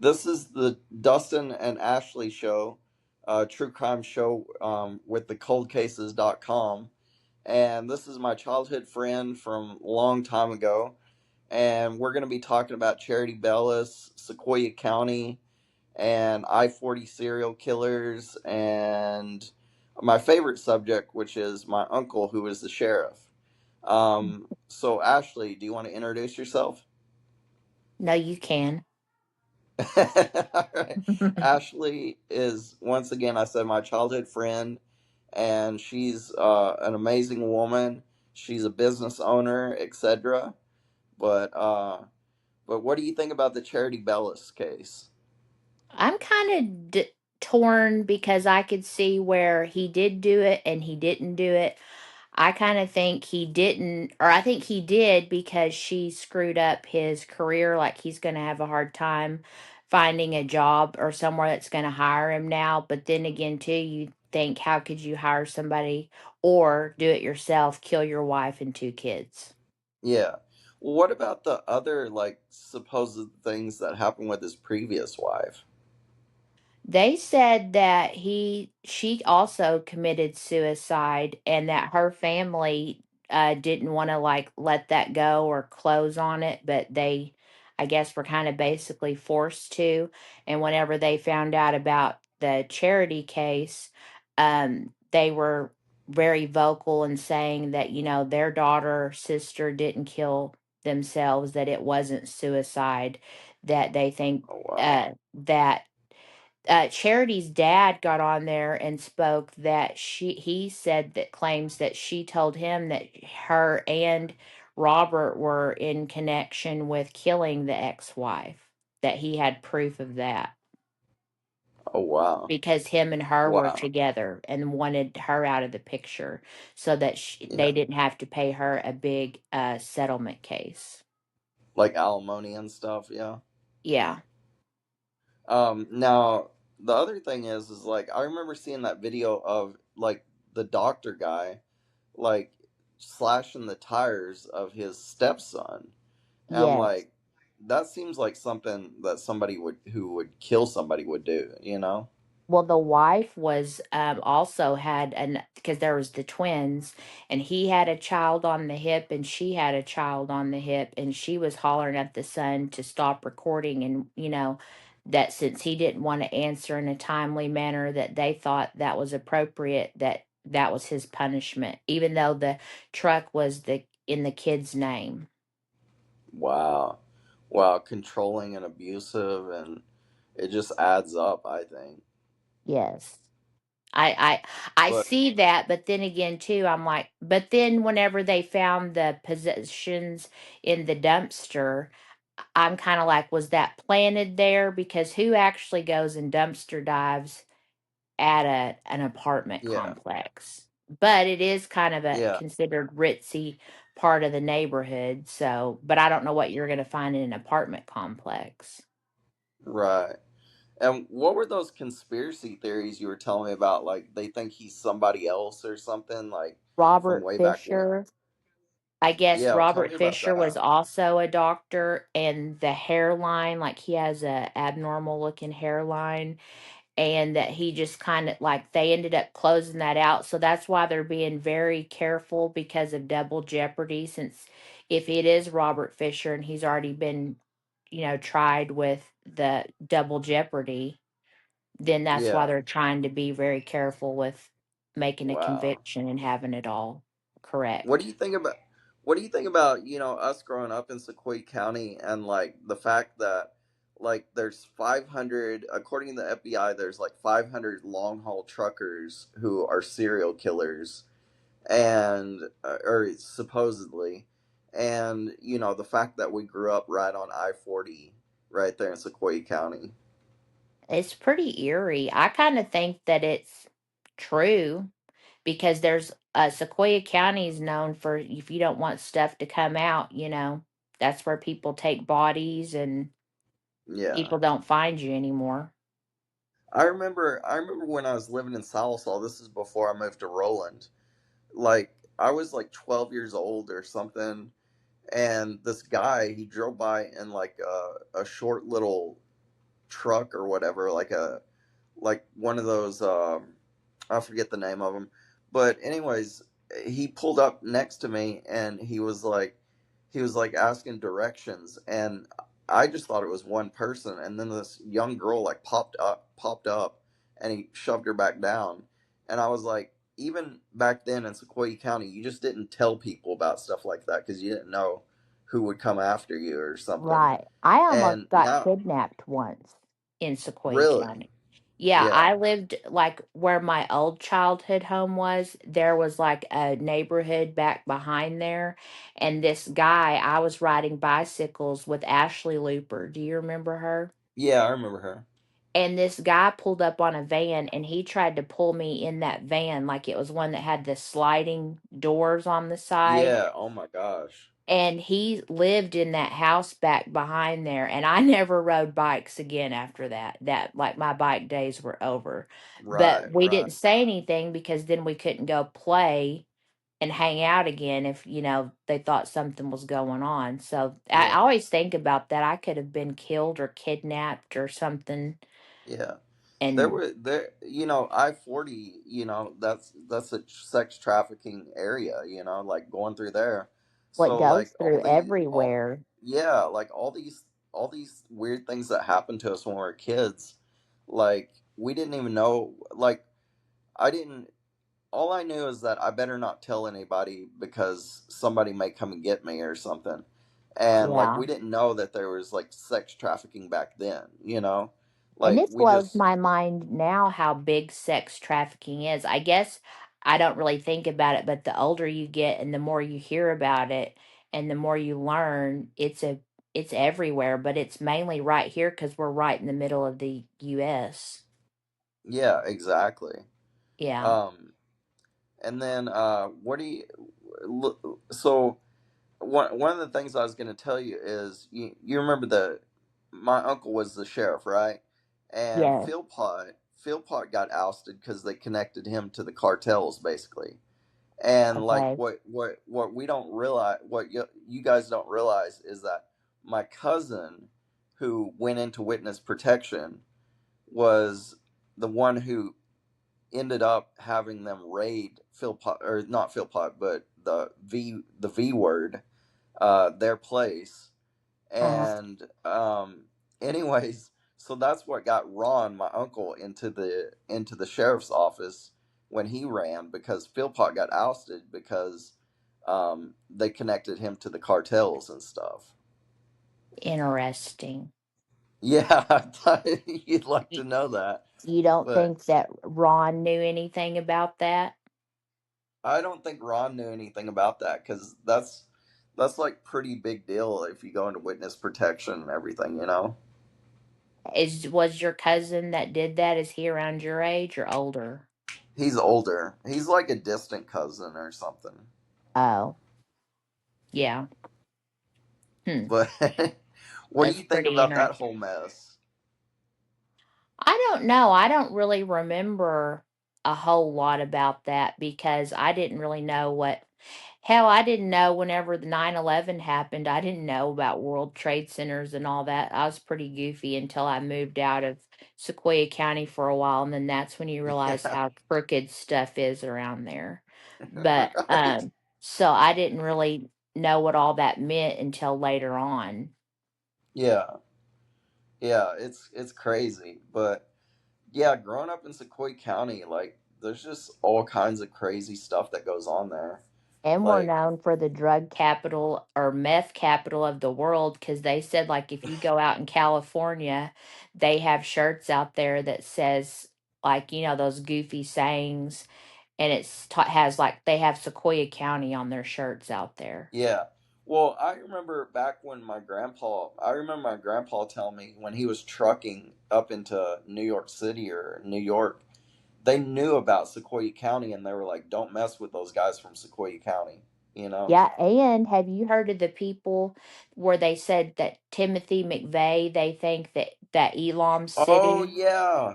This is the Dustin and Ashley show, true crime show with the coldcases.com. And this is my childhood friend from a long time ago. And we're going to be talking about Charity Bellis, Sequoia County, and I-40 serial killers, and my favorite subject, which is my uncle, who is the sheriff. So, Ashley, do you want to introduce yourself? No, you can. All right. Ashley is, once again, I said, my childhood friend, and she's an amazing woman. She's a business owner, etc. But what do you think about the Charity Bellis case? I'm kind of torn because I could see where he did do it and he didn't do it. I kind of think he didn't, or I think he did because she screwed up his career. Like he's going to have a hard time finding a job or somewhere that's going to hire him now. But then again, too, you think, how could you hire somebody or do it yourself, kill your wife and two kids? Yeah. Well, what about the other like supposed things that happened with his previous wife? They said that she also committed suicide and that her family didn't want to like let that go or close on it, but they, I guess, were kind of basically forced to. And whenever they found out about the charity case, they were very vocal in saying that, their daughter or sister didn't kill themselves, that it wasn't suicide, that they think Oh wow. that Charity's dad got on there and spoke that he said that claims that she told him that her and Robert were in connection with killing the ex-wife, that he had proof of that Oh wow. because him and her were Wow. together and wanted her out of the picture so that Yeah. they didn't have to pay her a big settlement case. Like alimony and stuff, yeah. Yeah. Now the other thing is like I remember seeing that video of like the doctor guy like slashing the tires of his stepson. And I'm Yes. like, that seems like something that somebody would who would kill somebody would do, you know? Well, the wife was also had an because there was the twins, and he had a child on the hip, and she had a child on the hip, and she was hollering at the son to stop recording, and that since he didn't want to answer in a timely manner, that they thought that was appropriate, that that was his punishment, even though the truck was the in the kid's name. Wow. Wow, controlling and abusive, and it just adds up, I think. Yes. I But see that, but then again too, I'm like, but then whenever they found the possessions in the dumpster, I'm kind of like, was that planted there? Because who actually goes and dumpster dives at an apartment yeah. complex? But it is kind of a Yeah. considered ritzy part of the neighborhood. So, but I don't know what you're going to find in an apartment complex. Right. And what were those conspiracy theories you were telling me about? Like they think he's somebody else or something, like from Robert way back when? Fisher, I guess Yeah, tell me Robert about Fisher was that. also a doctor, and the hairline, like he has a abnormal looking hairline, and that he just kind of like they ended up closing that out. So that's why they're being very careful because of double jeopardy. Since if it is Robert Fisher and he's already been, tried with the double jeopardy, then that's why Yeah. they're trying to be very careful with making a Wow. conviction and having it all What do correct. you think about what do you think about, us growing up in Sequoia County and like the fact that like there's 500 according to the FBI there's like 500 long haul truckers who are serial killers and or supposedly and the fact that we grew up right on I-40 right there in Sequoia County. It's pretty eerie. I kind of think that it's true because there's Sequoia County is known for if you don't want stuff to come out, that's where people take bodies and Yeah. people don't find you anymore. I remember when I was living in Salisal, this is before I moved to Roland. Like I was like 12 years old or something, and this guy he drove by in like a short little truck or whatever, like one of those I forget the name of them. But anyways, he pulled up next to me and he was like asking directions, and I just thought it was one person, and then this young girl like popped up and he shoved her back down. And I was like, even back then in Sequoia County, you just didn't tell people about stuff like that because you didn't know who would come after you or something. Right. I almost And got now, kidnapped once in Sequoia really, County. Yeah, yeah. I lived like where my old childhood home was. There was like a neighborhood back behind there. And this guy, I was riding bicycles with Ashley Looper. Do you remember her? Yeah, I remember her. And this guy pulled up on a van and he tried to pull me in that van like it was one that had the sliding doors on the side. Yeah, oh my gosh. And he lived in that house back behind there, and I never rode bikes again after that. That, like, my bike days were over. Right, But we right. didn't say anything because then we couldn't go play and hang out again if, they thought something was going on. So I Yeah, always think about that. I could have been killed or kidnapped or something. yeah. There And were there, I-40, that's a sex trafficking area, like going through there. what So goes like through all everywhere. yeah, like all these weird things that happened to us when we were kids, like we didn't even know, like I didn't all I knew is that I better not tell anybody because somebody may come and get me or something. And like Yeah. we didn't know that there was like sex trafficking back then. And Like it we blows just my mind now how big sex trafficking is. I guess I don't really think about it, but the older you get and the more you hear about it and the more you learn, it's everywhere, but it's mainly right here cuz we're right in the middle of the US. yeah, exactly. Yeah. Um and then what do you so one of the things I was going to tell you is you remember the my uncle was the sheriff, right? And Yes. Philpott got ousted because they connected him to the cartels, basically. And like Okay. what we don't realize, what you guys don't realize, is that my cousin, who went into witness protection, was the one who ended up having them raid Philpott, or not Philpott, but the V word, their place. Uh, And anyways, so that's what got Ron, my uncle, into the sheriff's office when he ran, because Philpott got ousted because they connected him to the cartels and stuff. Interesting. Yeah, I thought you'd like You, to know that, you don't but think that Ron knew anything about that? I don't think Ron knew anything about that because that's like pretty big deal if you go into witness protection and everything. Is was your cousin that did that, is he around your age or older? He's older. He's like a distant cousin or something. Oh, yeah. Hmm. But what do That's you think pretty about that interesting. whole mess? I don't know. I don't really remember a whole lot about that because I didn't really know what hell, I didn't know whenever the 9/11 happened. I didn't know about World Trade Centers and all that. I was pretty goofy until I moved out of Sequoia County for a while, and then that's when you realize Yeah, how crooked stuff is around there. But right. so I didn't really know what all that meant until later on. Yeah, yeah, it's crazy, but yeah, growing up in Sequoia County, like there's just all kinds of crazy stuff that goes on there. And we're Like, known for the drug capital or meth capital of the world because they said, like, if you go out in California, they have shirts out there that says, like, those goofy sayings, and has, like, they have Sequoia County on their shirts out there. yeah. Well, I remember my grandpa telling me when he was trucking up into New York City or New York, they knew about Sequoia County and they were like, don't mess with those guys from Sequoia County, you know? Yeah, and have you heard of the people where they said that Timothy McVeigh, they think that Elam Oh, City, yeah.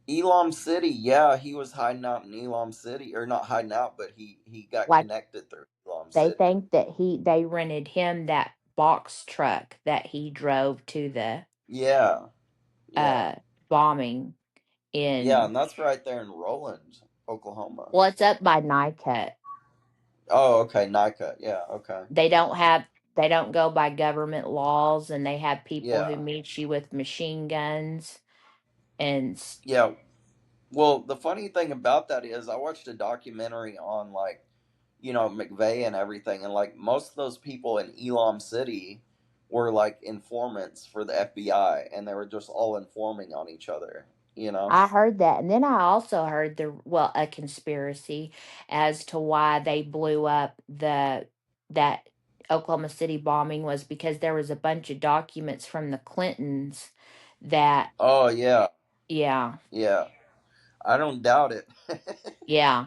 Elam City. Yeah, he was hiding out in Elam City. Or not hiding out, but he got like connected through Elam they City. think that they rented him that box truck that he drove to the Yeah. Yeah. uh bombing Yeah, in, and that's right there in Roland, Oklahoma. well, it's up by Nycut. Oh, okay, NICA. Yeah, okay. They don't have, they don't go by government laws, and they have people who Yeah. meet you with machine guns and Yeah. Well, the funny thing about that is I watched a documentary on like, McVeigh and everything, and like most of those people in Elam City were like informants for the FBI, and they were just all informing on each other, you know? I heard that. And then I also heard well, a conspiracy as to why they blew up that Oklahoma City bombing was because there was a bunch of documents from the Clintons that, Oh, yeah. yeah, Yeah. I don't doubt it. yeah.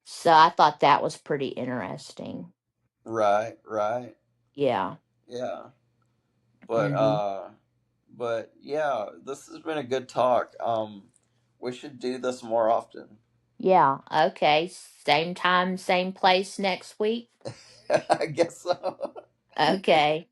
So I thought that was pretty interesting. Right, right. Yeah. Yeah. But Mhm. yeah, this has been a good talk. We should do this more often. Yeah. Okay. Same time, same place next week. I guess so. Okay.